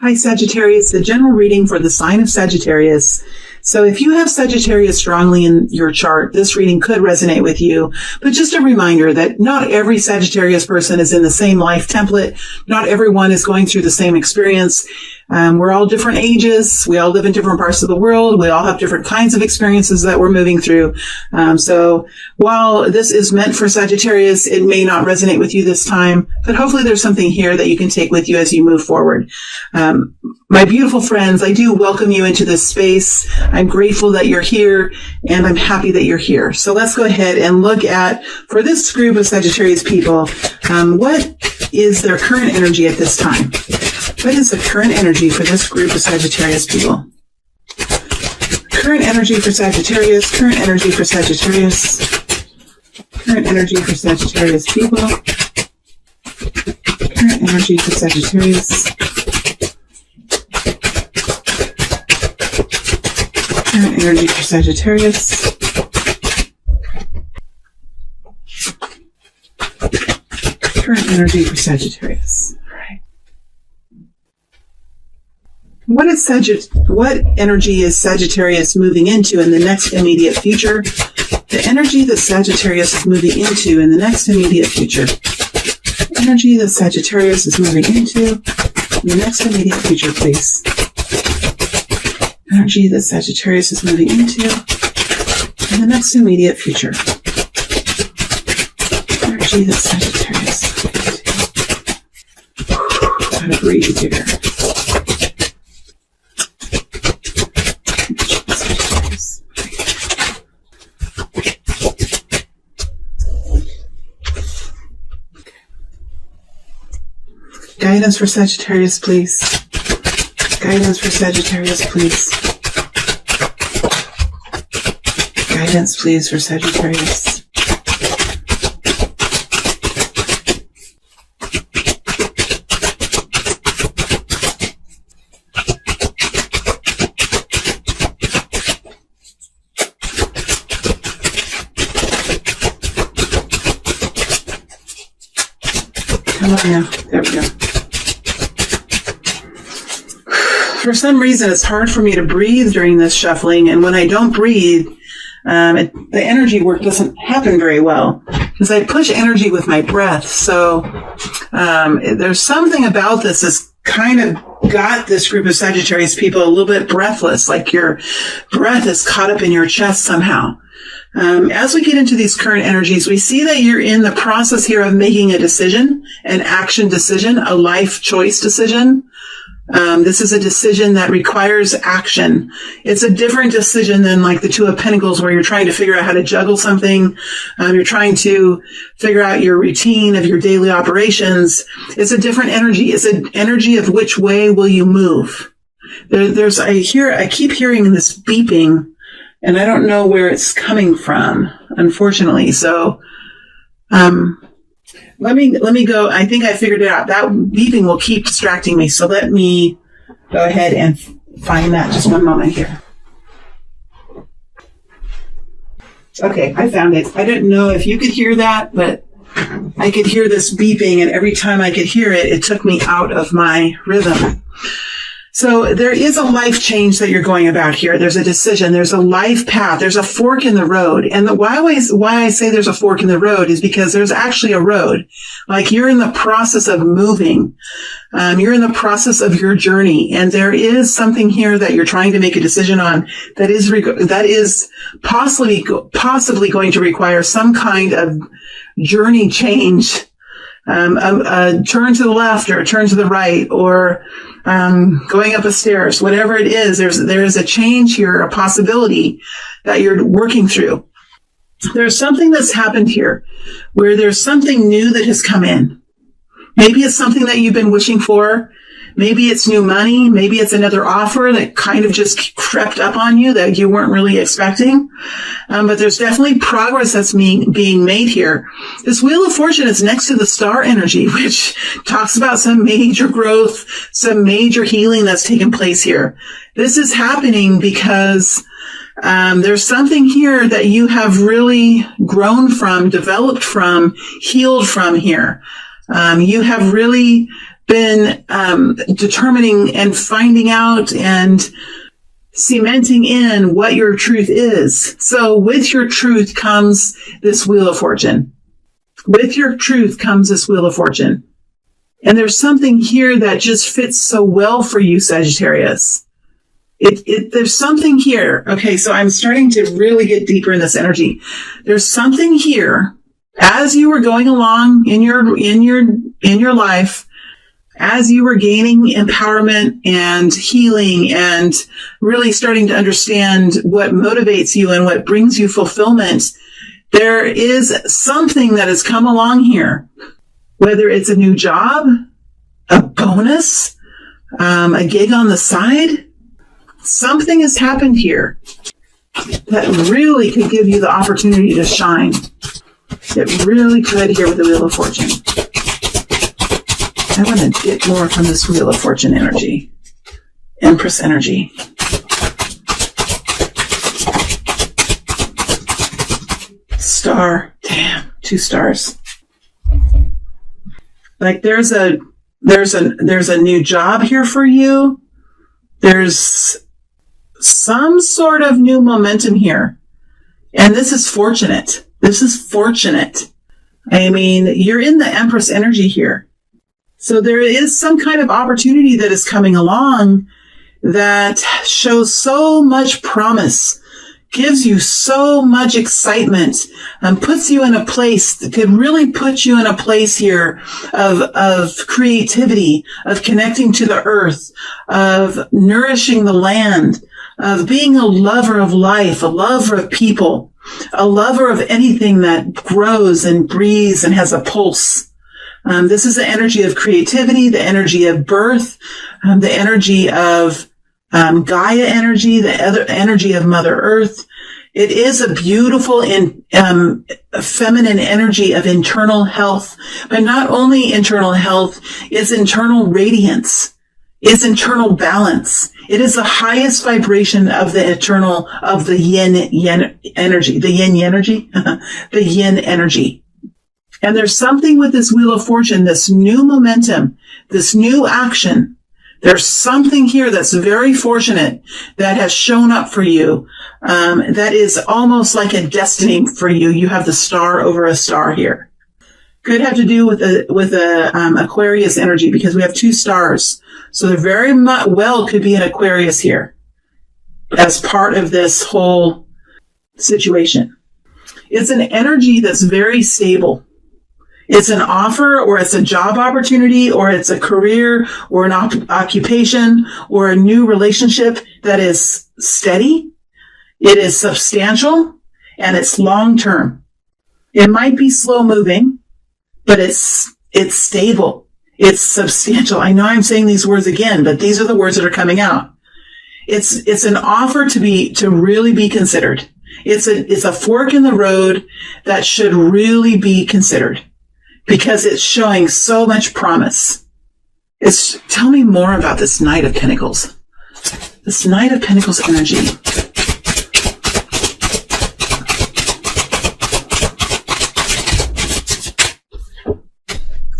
Hi, Sagittarius, the general reading for the sign of Sagittarius. So if you have Sagittarius strongly in your chart, this reading could resonate with you. But just a reminder that not every Sagittarius person is in the same life template. Not everyone is going through the same experience. We're all different ages. We all live in different parts of the world. We all have different kinds of experiences that we're moving through. So while this is meant for Sagittarius, it may not resonate with you this time, but hopefully there's something here that you can take with you as you move forward. My beautiful friends, I do welcome you into this space. I'm grateful that you're here, and I'm happy that you're here. So let's go ahead and look at, for this group of Sagittarius people, what is their current energy at this time? What is the current energy for this group of Sagittarius people? Current energy for Sagittarius, current energy for Sagittarius, current energy for Sagittarius people, current energy for Sagittarius, current energy for Sagittarius, current energy for Sagittarius. What energy is Sagittarius moving into in the next immediate future? The energy that Sagittarius is moving into in the next immediate future. Energy that Sagittarius is moving into in the next immediate future, please. Energy that Sagittarius is moving into in the next immediate future. Energy that Sagittarius is moving into. Gotta breathe here. Guidance for Sagittarius, please. Guidance for Sagittarius, please. Guidance, please, for Sagittarius. Come on now. There we go. For some reason, it's hard for me to breathe during this shuffling, and when I don't breathe, the energy work doesn't happen very well because I push energy with my breath. So there's something about this that's kind of got this group of Sagittarius people a little bit breathless, like your breath is caught up in your chest somehow. As we get into these current energies, we see that you're in the process here of making a decision, an action decision, a life choice decision. This is a decision that requires action. It's a different decision than like the Two of Pentacles, where you're trying to figure out how to juggle something. You're trying to figure out your routine of your daily operations. It's a different energy. It's an energy of which way will you move. I keep hearing this beeping, and I don't know where it's coming from, unfortunately. So, let me go. I think I figured it out. That beeping will keep distracting me. So let me go ahead and find that. Just one moment here. Okay, I found it. I didn't know if you could hear that, but I could hear this beeping, and every time I could hear it, it took me out of my rhythm. So there is a life change that you're going about here. There's a decision. There's a life path. There's a fork in the road. And why I say there's a fork in the road is because there's actually a road. Like you're in the process of moving. You're in the process of your journey. And there is something here that you're trying to make a decision on that is possibly going to require some kind of journey change. A turn to the left or a turn to the right, or going up the stairs, whatever it is, there is a change here, a possibility that you're working through. There's something that's happened here where there's something new that has come in. Maybe it's something that you've been wishing for. Maybe it's new money. Maybe it's another offer that kind of just crept up on you that you weren't really expecting. But there's definitely progress that's being made here. This Wheel of Fortune is next to the star energy, which talks about some major growth, some major healing that's taken place here. This is happening because there's something here that you have really grown from, developed from, healed from here. You have really been determining and finding out and cementing in what your truth is. So with your truth comes this Wheel of Fortune. With your truth comes this Wheel of Fortune. And there's something here that just fits so well for you, Sagittarius. There's something here. Okay, so I'm starting to really get deeper in this energy. There's something here as you were going along in your life, as you were gaining empowerment and healing and really starting to understand what motivates you and what brings you fulfillment. There is something that has come along here, whether it's a new job, a bonus, a gig on the side. Something has happened here that really could give you the opportunity to shine. It really could here with the Wheel of Fortune. I want to get more from this Wheel of Fortune energy. Empress energy. Star. Damn, 2 stars. Like there's a new job here for you. There's some sort of new momentum here. And this is fortunate. This is fortunate. I mean, you're in the Empress energy here. So there is some kind of opportunity that is coming along that shows so much promise, gives you so much excitement, and puts you in a place that could really put you in a place here of creativity, of connecting to the earth, of nourishing the land, of being a lover of life, a lover of people, a lover of anything that grows and breathes and has a pulse. This is the energy of creativity, the energy of birth, the energy of Gaia energy, the other energy of Mother Earth. It is a beautiful feminine energy of internal health, but not only internal health, it's internal radiance, it's internal balance. It is the highest vibration of the yin energy, the yin energy. And there's something with this Wheel of Fortune, this new momentum, this new action. There's something here that's very fortunate that has shown up for you. That is almost like a destiny for you. You have the star over a star here. Could have to do with Aquarius energy because we have 2 stars. So there very well could be an Aquarius here as part of this whole situation. It's an energy that's very stable. It's an offer, or it's a job opportunity, or it's a career, or an occupation, or a new relationship that is steady. It is substantial, and it's long-term. It might be slow-moving, but it's stable. It's substantial. I know I'm saying these words again, but these are the words that are coming out. It's an offer to really be considered. It's a fork in the road that should really be considered. Because it's showing so much promise. Tell me more about this Knight of Pentacles. This Knight of Pentacles energy.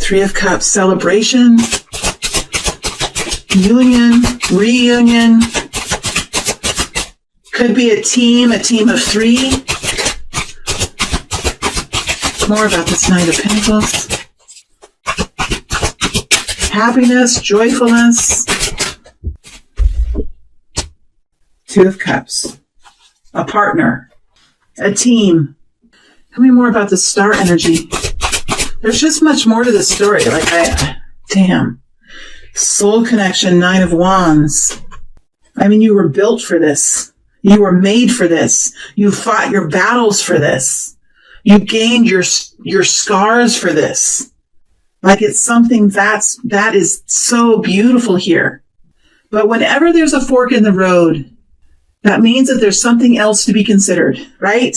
Three of Cups, celebration, union, reunion. Could be a team of 3. More about this Knight of Pentacles. Happiness, joyfulness. 2 of Cups. A partner. A team. Tell me more about the star energy. There's just much more to this story. Damn. Soul connection, 9 of Wands. I mean, you were built for this. You were made for this. You fought your battles for this. You gained your scars for this. Like it's something that is so beautiful here. But whenever there's a fork in the road, that means that there's something else to be considered, right?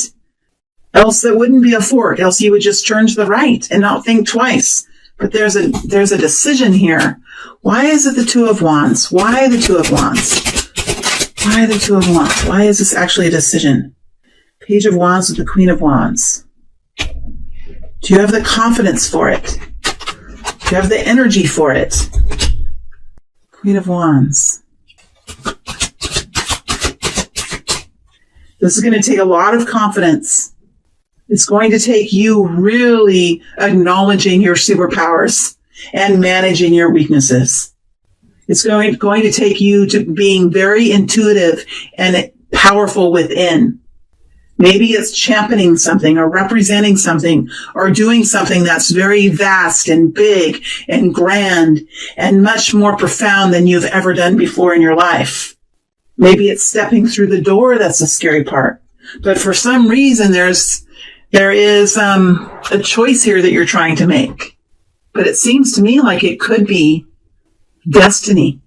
Else that wouldn't be a fork. Else you would just turn to the right and not think twice. But there's a decision here. Why is it the 2 of Wands? Why the 2 of Wands? Why the 2 of Wands? Why is this actually a decision? Page of Wands with the Queen of Wands. Do you have the confidence for it? Do you have the energy for it? Queen of Wands. This is going to take a lot of confidence. It's going to take you really acknowledging your superpowers and managing your weaknesses. It's going to take you to being very intuitive and powerful within. Maybe it's championing something or representing something or doing something that's very vast and big and grand and much more profound than you've ever done before in your life. Maybe it's stepping through the door that's the scary part. But for some reason, there is a choice here that you're trying to make. But it seems to me like it could be destiny.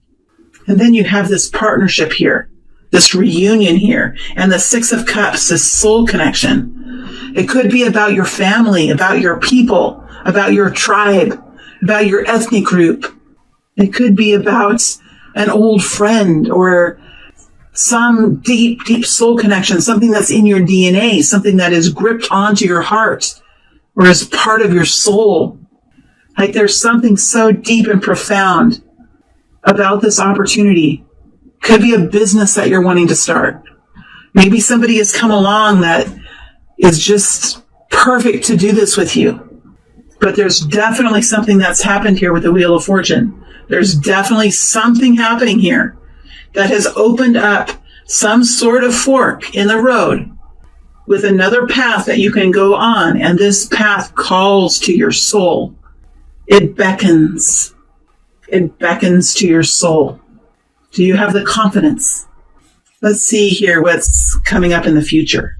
And then you have this partnership here, this reunion here, and the Six of Cups, this soul connection. It could be about your family, about your people, about your tribe, about your ethnic group. It could be about an old friend or some deep, deep soul connection, something that's in your DNA, something that is gripped onto your heart or is part of your soul. Like there's something so deep and profound about this opportunity. Could be a business that you're wanting to start. Maybe somebody has come along that is just perfect to do this with you. But there's definitely something that's happened here with the Wheel of Fortune. There's definitely something happening here that has opened up some sort of fork in the road with another path that you can go on. And this path calls to your soul. It beckons. It beckons to your soul. Do you have the confidence? Let's see here what's coming up in the future.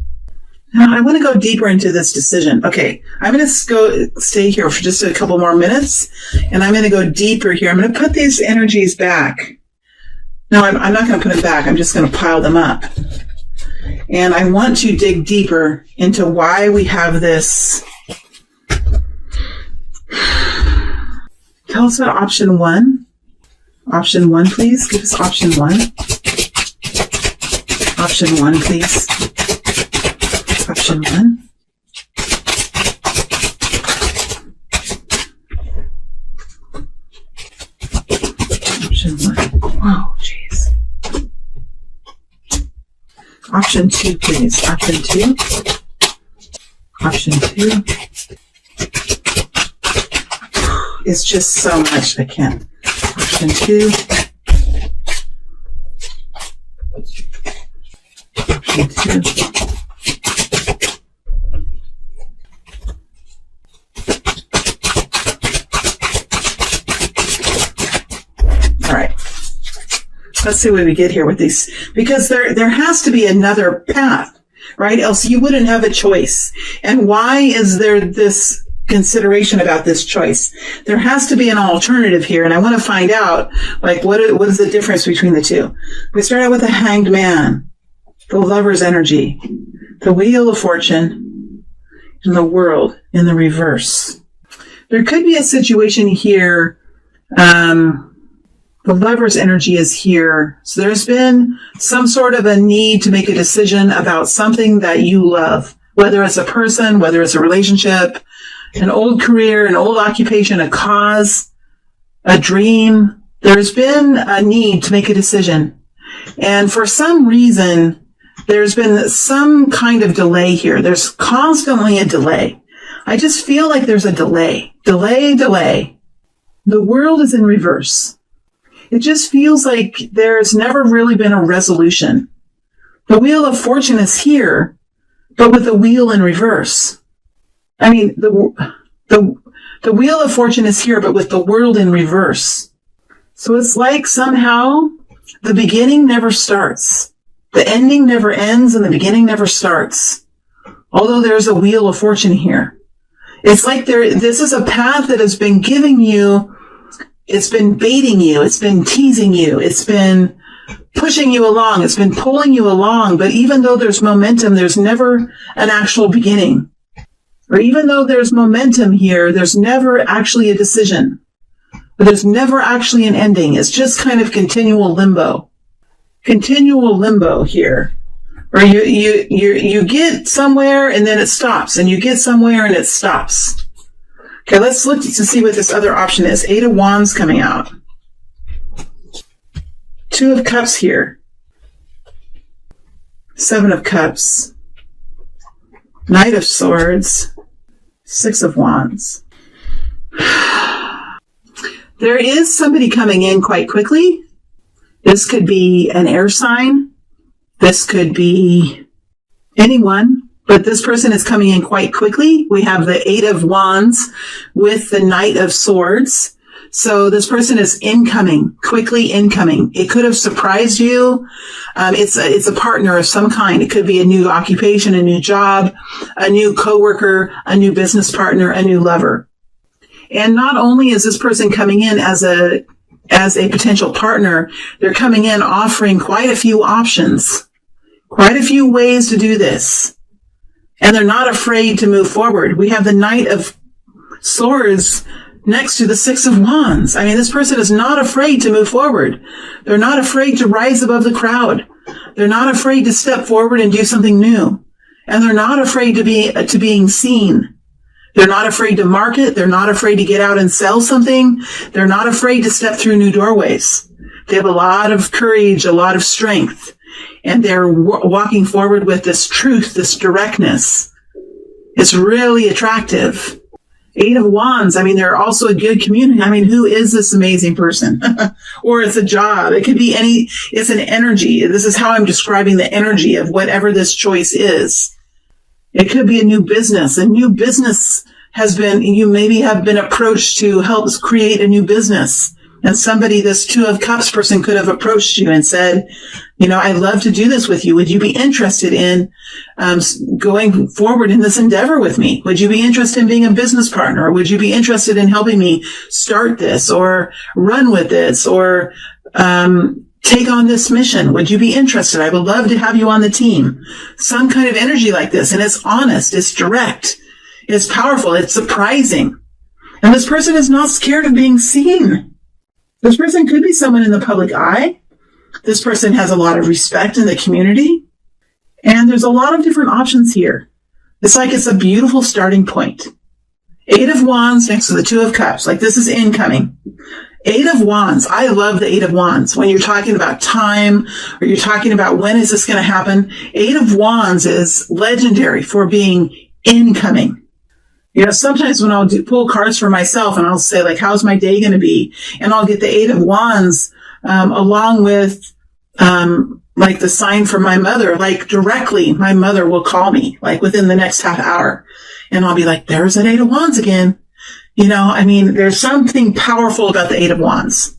Now, I want to go deeper into this decision. Okay, I'm going to stay here for just a couple more minutes, and I'm going to go deeper here. I'm going to put these energies back. No, I'm not going to put them back. I'm just going to pile them up. And I want to dig deeper into why we have this. Tell us about option one. Option one, please. Give us option one. Option one, please. Option one. Option one. Oh, jeez. Option two, please. Option two. Option two. It's just so much. I can't. Option two. Option two. All right. Let's see what we get here with these, because there has to be another path, right? Else you wouldn't have a choice. And why is there this consideration about this choice? There has to be an alternative here, and I want to find out, like, what is the difference between the two? We start out with the Hanged Man, the Lover's energy, the Wheel of Fortune, and the World in the reverse. There could be a situation here. The Lover's energy is here. So there's been some sort of a need to make a decision about something that you love, whether it's a person, whether it's a relationship, an old career, an old occupation, a cause, a dream. There's been a need to make a decision. And for some reason, there's been some kind of delay here. There's constantly a delay. I just feel like there's a delay. Delay. The world is in reverse. It just feels like there's never really been a resolution. The Wheel of Fortune is here, but with the wheel in reverse. I mean, the Wheel of Fortune is here, but with the world in reverse. So it's like somehow the beginning never starts. The ending never ends and the beginning never starts. Although there's a Wheel of Fortune here. It's like this is a path that has been giving you, it's been baiting you, it's been teasing you, it's been pushing you along, it's been pulling you along, but even though there's momentum, there's never an actual beginning. Or even though there's momentum here, there's never actually a decision. But there's never actually an ending. It's just kind of continual limbo. Continual limbo here. Or you get somewhere and then it stops, and you get somewhere and it stops. Okay, let's look to see what this other option is. 8 of Wands coming out. Two of Cups here. Seven of Cups. Knight of Swords. Six of Wands. There is somebody coming in quite quickly. This could be an air sign. This could be anyone, but this person is coming in quite quickly. We have the Eight of Wands with the Knight of Swords. So this person is incoming, quickly incoming. It could have surprised you. It's a partner of some kind. It could be a new occupation, a new job, a new coworker, a new business partner, a new lover. And not only is this person coming in as a potential partner, they're coming in offering quite a few options, quite a few ways to do this. And they're not afraid to move forward. We have the Knight of Swords next to the Six of Wands. I mean, this person is not afraid to move forward. They're not afraid to rise above the crowd. They're not afraid to step forward and do something new. And they're not afraid to being seen. They're not afraid to market. They're not afraid to get out and sell something. They're not afraid to step through new doorways. They have a lot of courage, a lot of strength. And they're walking forward with this truth, this directness. It's really attractive. Eight of Wands. I mean, they're also a good community. I mean, who is this amazing person? Or it's a job. It could be it's an energy. This is how I'm describing the energy of whatever this choice is. It could be a new business. A new business you maybe have been approached to help create a new business. And this Two of Cups person could have approached you and said, I'd love to do this with you. Would you be interested in going forward in this endeavor with me? Would you be interested in being a business partner? Or would you be interested in helping me start this or run with this or take on this mission? Would you be interested? I would love to have you on the team. Some kind of energy like this. And it's honest. It's direct. It's powerful. It's surprising. And this person is not scared of being seen. This person could be someone in the public eye. This person has a lot of respect in the community. And there's a lot of different options here. It's like it's a beautiful starting point. Eight of Wands next to the Two of Cups. Like this is incoming. Eight of Wands. I love the Eight of Wands. When you're talking about time or you're talking about when is this going to happen, Eight of Wands is legendary for being incoming. Sometimes when I'll pull cards for myself and I'll say like, how's my day going to be? And I'll get the Eight of Wands, along with, like the sign from my mother, like directly my mother will call me like within the next half hour. And I'll be like, there's that Eight of Wands again. There's something powerful about the Eight of Wands.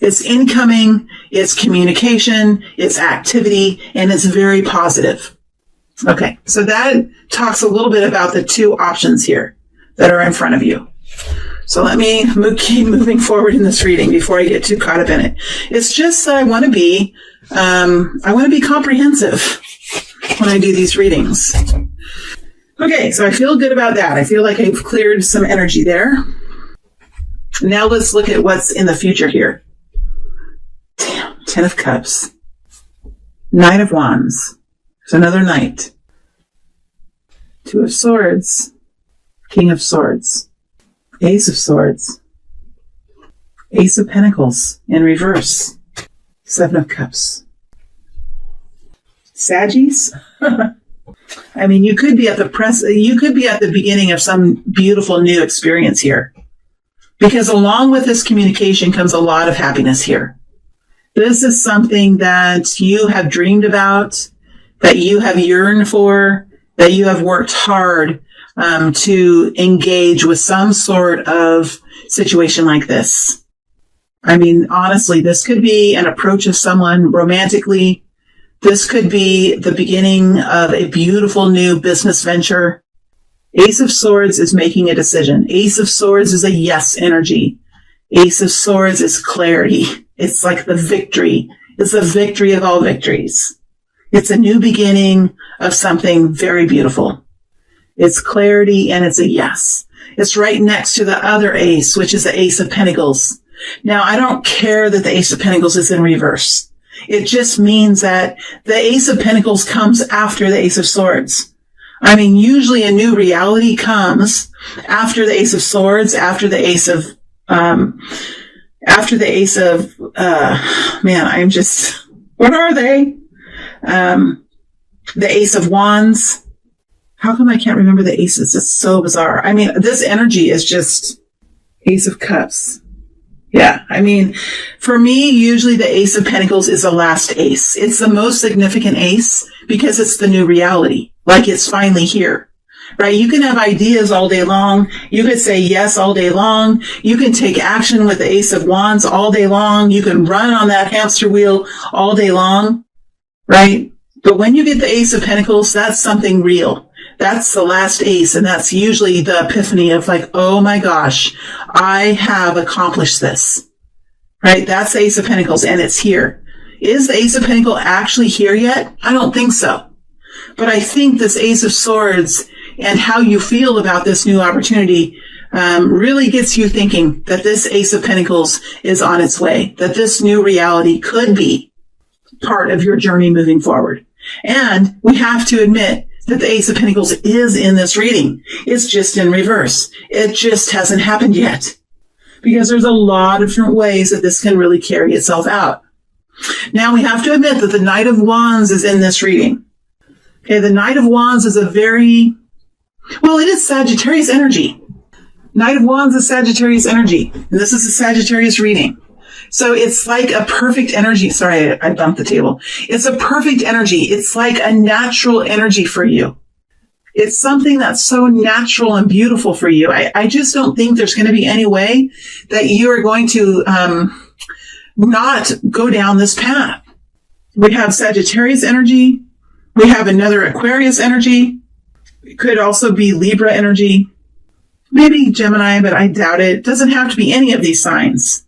It's incoming, it's communication, it's activity, and it's very positive. Okay, so that talks a little bit about the two options here that are in front of you. So let me keep moving forward in this reading before I get too caught up in it. It's just that I want to be comprehensive when I do these readings. Okay, so I feel good about that. I feel like I've cleared some energy there. Now let's look at what's in the future here. Damn, Ten of Cups. Knight of Wands. There's another Knight. Two of Swords. King of Swords. Ace of Swords. Ace of Pentacles in reverse. Seven of Cups. Saggies? I mean, you could be at the beginning of some beautiful new experience here. Because along with this communication comes a lot of happiness here. This is something that you have dreamed about, that you have yearned for, that you have worked hard to engage with some sort of situation like this. I mean, honestly, this could be an approach of someone romantically. This could be the beginning of a beautiful new business venture. Ace of Swords is making a decision. Ace of Swords is a yes energy. Ace of Swords is clarity. It's like the victory. It's the victory of all victories. It's a new beginning of something very beautiful. It's clarity and it's a yes. It's right next to the other ace, which is the Ace of Pentacles. Now, I don't care that the Ace of Pentacles is in reverse. It just means that the Ace of Pentacles comes after the Ace of Swords. I mean, usually a new reality comes after the Ace of Swords, after the Ace of after the Ace of, I'm just, what are they? The Ace of Wands. How come I can't remember the aces? It's so bizarre. I mean, this energy is just Ace of Cups. Yeah, I mean, for me, usually the Ace of Pentacles is the last ace. It's the most significant ace because it's the new reality. Like it's finally here, right? You can have ideas all day long. You could say yes all day long. You can take action with the Ace of Wands all day long. You can run on that hamster wheel all day long, right? But when you get the Ace of Pentacles, that's something real. That's the last ace, and that's usually the epiphany of like, oh my gosh, I have accomplished this, right? That's the Ace of Pentacles, and it's here. Is the Ace of Pentacles actually here yet? I don't think so. But I think this Ace of Swords and how you feel about this new opportunity really gets you thinking that this Ace of Pentacles is on its way, that this new reality could be part of your journey moving forward. And we have to admit that the Ace of Pentacles is in this reading. It's just in reverse. It just hasn't happened yet. Because there's a lot of different ways that this can really carry itself out. Now we have to admit that the Knight of Wands is in this reading. Okay, the Knight of Wands is it is Sagittarius energy. Knight of Wands is Sagittarius energy. And this is a Sagittarius reading. So it's like a perfect energy. Sorry, I bumped the table. It's a perfect energy. It's like a natural energy for you. It's something that's so natural and beautiful for you. I just don't think there's going to be any way that you are going to not go down this path. We have Sagittarius energy. We have another Aquarius energy. It could also be Libra energy. Maybe Gemini, but I doubt it. It doesn't have to be any of these signs.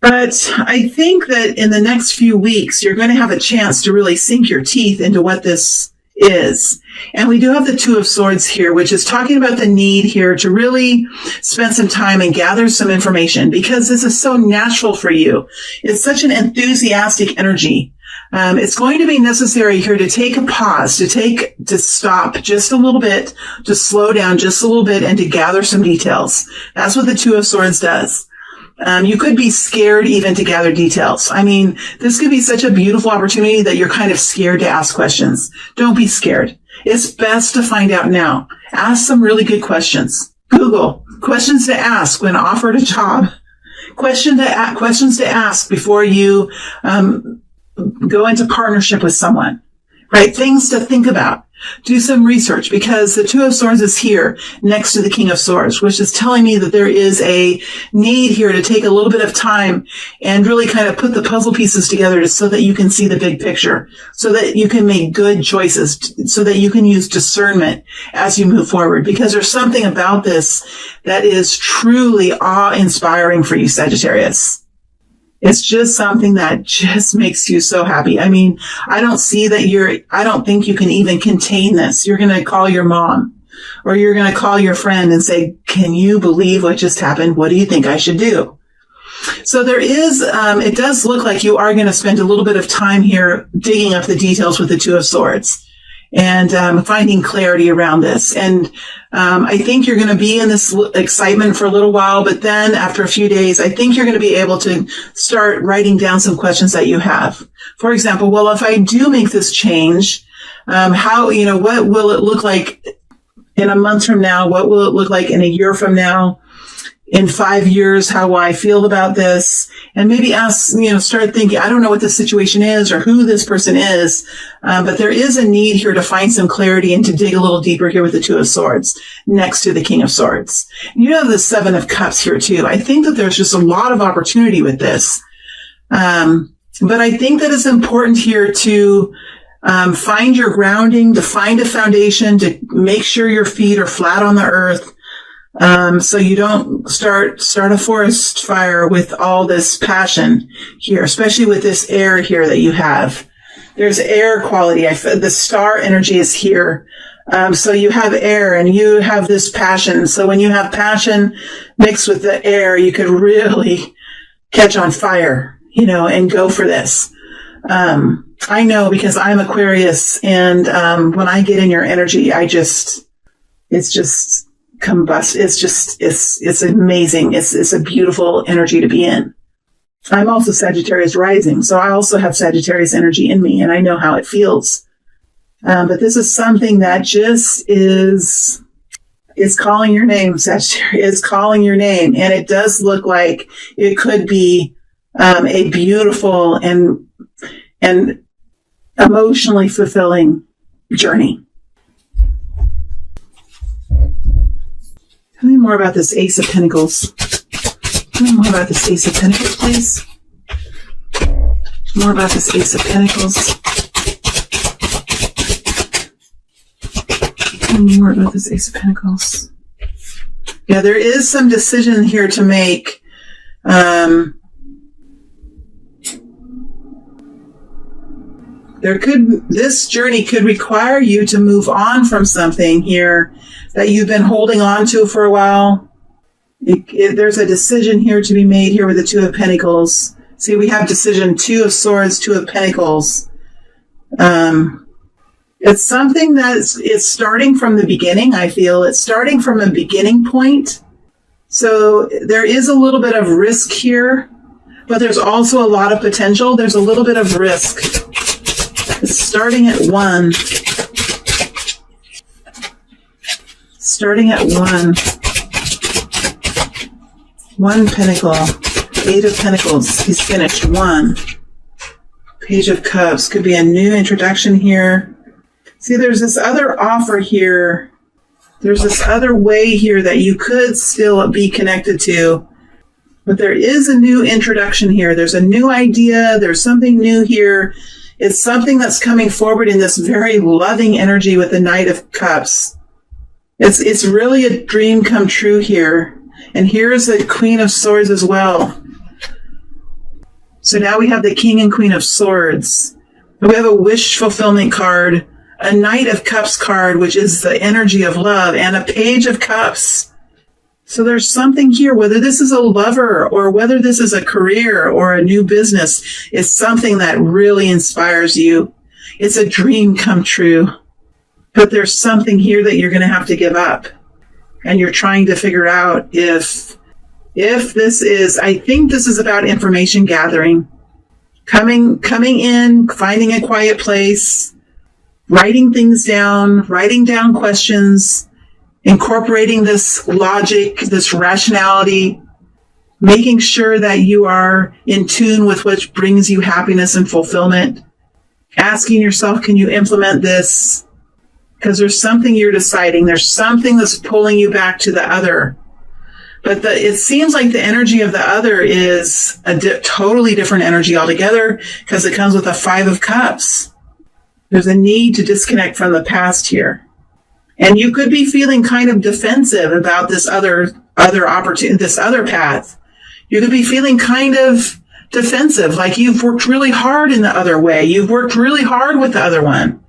But I think that in the next few weeks, you're going to have a chance to really sink your teeth into what this is. And we do have the Two of Swords here, which is talking about the need here to really spend some time and gather some information because this is so natural for you. It's such an enthusiastic energy. It's going to be necessary here to take a pause, to stop just a little bit, to slow down just a little bit and to gather some details. That's what the Two of Swords does. You could be scared even to gather details. I mean, this could be such a beautiful opportunity that you're kind of scared to ask questions. Don't be scared. It's best to find out now. Ask some really good questions. Google questions to ask when offered a job. Questions to ask before you go into partnership with someone. Right? Things to think about. Do some research because the Two of Swords is here next to the King of Swords, which is telling me that there is a need here to take a little bit of time and really kind of put the puzzle pieces together so that you can see the big picture, so that you can make good choices, so that you can use discernment as you move forward. Because there's something about this that is truly awe-inspiring for you, Sagittarius. It's just something that just makes you so happy. I mean, I don't think you can even contain this. You're going to call your mom or you're going to call your friend and say, can you believe what just happened? What do you think I should do? So there is, it does look like you are going to spend a little bit of time here digging up the details with the Two of Swords and finding clarity around this. And I think you're going to be in this excitement for a little while, but then after a few days, I think you're going to be able to start writing down some questions that you have. For example, well, if I do make this change, what will it look like in a month from now? What will it look like in a year from now? In 5 years, how will I feel about this? And maybe start thinking, I don't know what the situation is or who this person is, but there is a need here to find some clarity and to dig a little deeper here with the Two of Swords next to the King of Swords. You have the Seven of Cups here too. I think that there's just a lot of opportunity with this. But I think that it's important here to find your grounding, to find a foundation, to make sure your feet are flat on the earth. So you don't start a forest fire with all this passion here, especially with this air here that you have. There's air quality. The star energy is here. So you have air and you have this passion. So when you have passion mixed with the air, you could really catch on fire, and go for this. I know because I'm Aquarius and, when I get in your energy, it's just combust. It's amazing. It's a beautiful energy to be in. I'm also Sagittarius rising, so I also have Sagittarius energy in me, and I know how it feels. But this is something that just is calling your name, Sagittarius. It's calling your name, and it does look like it could be a beautiful and emotionally fulfilling journey. Tell me more about this Ace of Pentacles. Tell me more about this Ace of Pentacles, please. More about this Ace of Pentacles. Tell me more about this Ace of Pentacles. Yeah, there is some decision here to make. This journey could require you to move on from something here that you've been holding on to for a while. There's a decision here to be made here with the Two of Pentacles. See, we have decision, Two of Swords, Two of Pentacles. It's something it's starting from the beginning, I feel. It's starting from a beginning point. So there is a little bit of risk here, but there's also a lot of potential. There's a little bit of risk. It's starting at 1. Starting at 1. 1 Pentacle. 8 of Pentacles. He's finished. 1. Page of Cups. Could be a new introduction here. See, there's this other offer here. There's this other way here that you could still be connected to. But there is a new introduction here. There's a new idea. There's something new here. It's something that's coming forward in this very loving energy with the Knight of Cups. It's really a dream come true here. And here's the Queen of Swords as well. So now we have the King and Queen of Swords. We have a wish fulfillment card, a Knight of Cups card, which is the energy of love, and a Page of Cups. So there's something here, whether this is a lover or whether this is a career or a new business, it's something that really inspires you. It's a dream come true. But there's something here that you're going to have to give up. And you're trying to figure out if this is, I think this is about information gathering. Coming in, finding a quiet place, writing things down, writing down questions, incorporating this logic, this rationality, making sure that you are in tune with what brings you happiness and fulfillment, asking yourself, can you implement this? Because there's something you're deciding. There's something that's pulling you back to the other. But it seems like the energy of the other is a totally different energy altogether because it comes with a 5 of Cups. There's a need to disconnect from the past here. And you could be feeling kind of defensive about this other opportunity, this other path. You could be feeling kind of defensive, like you've worked really hard in the other way. You've worked really hard with the other one.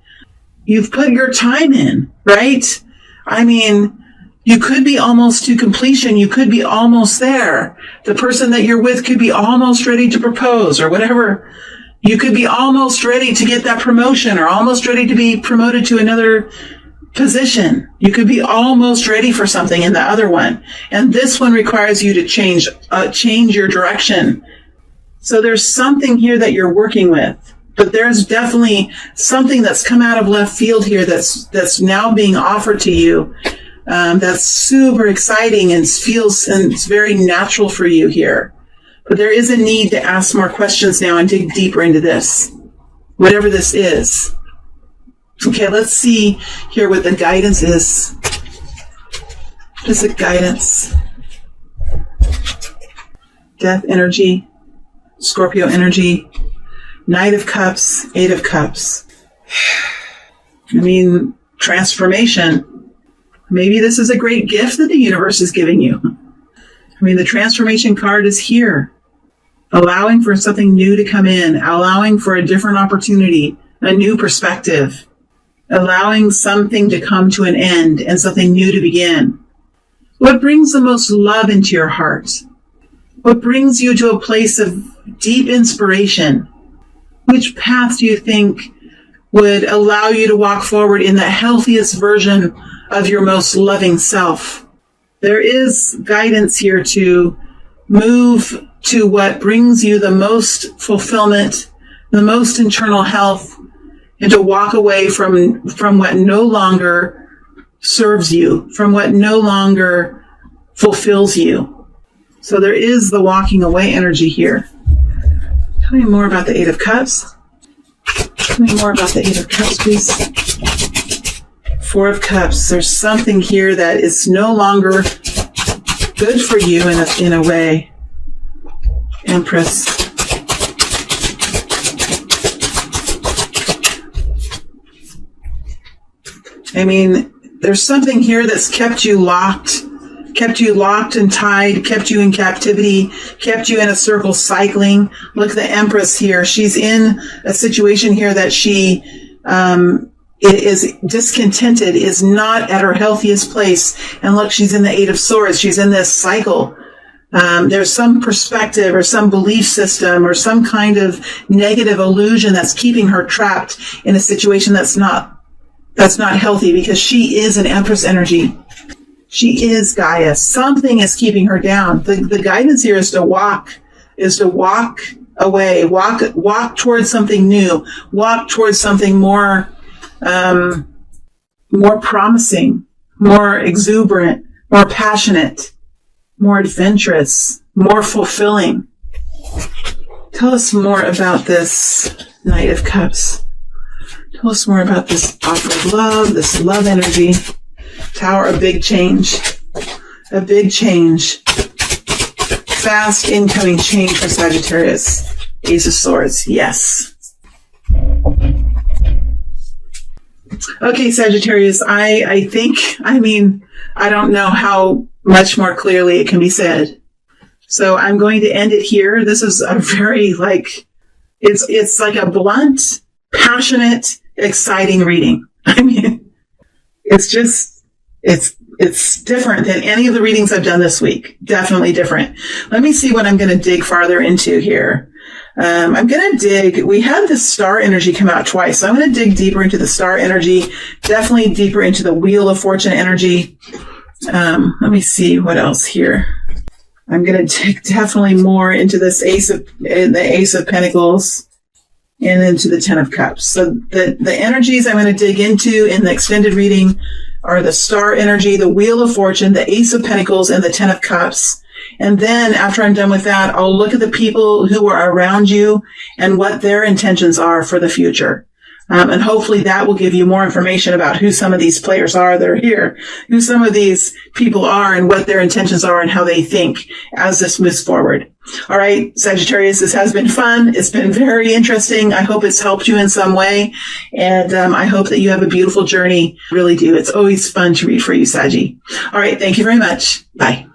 You've put your time in, right? I mean, you could be almost to completion. You could be almost there. The person that you're with could be almost ready to propose or whatever. You could be almost ready to get that promotion or almost ready to be promoted to another position. You could be almost ready for something in the other one. And this one requires you to change your direction. So there's something here that you're working with. But there's definitely something that's come out of left field here that's now being offered to you. That's super exciting and it's very natural for you here. But there is a need to ask more questions now and dig deeper into this, whatever this is. Okay, let's see here what the guidance is. What is the guidance? Death energy, Scorpio energy, Knight of Cups, 8 of Cups. I mean, transformation. Maybe this is a great gift that the universe is giving you. I mean, the transformation card is here, allowing for something new to come in, allowing for a different opportunity, a new perspective, allowing something to come to an end and something new to begin. What brings the most love into your heart? What brings you to a place of deep inspiration? Which path do you think would allow you to walk forward in the healthiest version of your most loving self? There is guidance here to move to what brings you the most fulfillment, the most internal health, and to walk away from what no longer serves you, from what no longer fulfills you. So there is the walking away energy here. Tell me more about the Eight of Cups. Tell me more about the Eight of Cups, please. Four of Cups. There's something here that is no longer good for you in a way. Empress. I mean, there's something here that's kept you locked and tied, kept you in captivity, kept you in a circle cycling. Look at the Empress here. She's in a situation here that she is discontented, is not at her healthiest place. And look, she's in the Eight of Swords. She's in this cycle. There's some perspective or some belief system or some kind of negative illusion that's keeping her trapped in a situation that's not healthy, because she is an Empress energy. She is Gaia. Something is keeping her down. The guidance here is to walk away, walk towards something new, walk towards something more promising, more exuberant, more passionate, more adventurous, more fulfilling. Tell us more about this Knight of Cups. Tell us more about this offer of love, this love energy. Tower, a big change. A big change. Fast incoming change for Sagittarius. Ace of Swords. Yes. Okay, Sagittarius, I don't know how much more clearly it can be said. So I'm going to end it here. This is a very, it's like a blunt, passionate, exciting reading. I mean, it's different than any of the readings I've done this week. Definitely different. Let me see what I'm going to dig farther into here. I'm going to dig, we had the star energy come out twice, so I'm going to dig deeper into the star energy, definitely deeper into the Wheel of Fortune energy. Let me see what else here. I'm going to dig definitely more into this Ace of Pentacles and into the Ten of Cups. So the energies I'm going to dig into in the extended reading are the star energy, the Wheel of Fortune, the Ace of Pentacles, and the Ten of Cups. And then after I'm done with that, I'll look at the people who are around you and what their intentions are for the future. And hopefully that will give you more information about who some of these players are that are here, who some of these people are and what their intentions are and how they think as this moves forward. All right, Sagittarius, this has been fun. It's been very interesting. I hope it's helped you in some way. And I hope that you have a beautiful journey. Really do. It's always fun to read for you, Saggy. All right, thank you very much. Bye.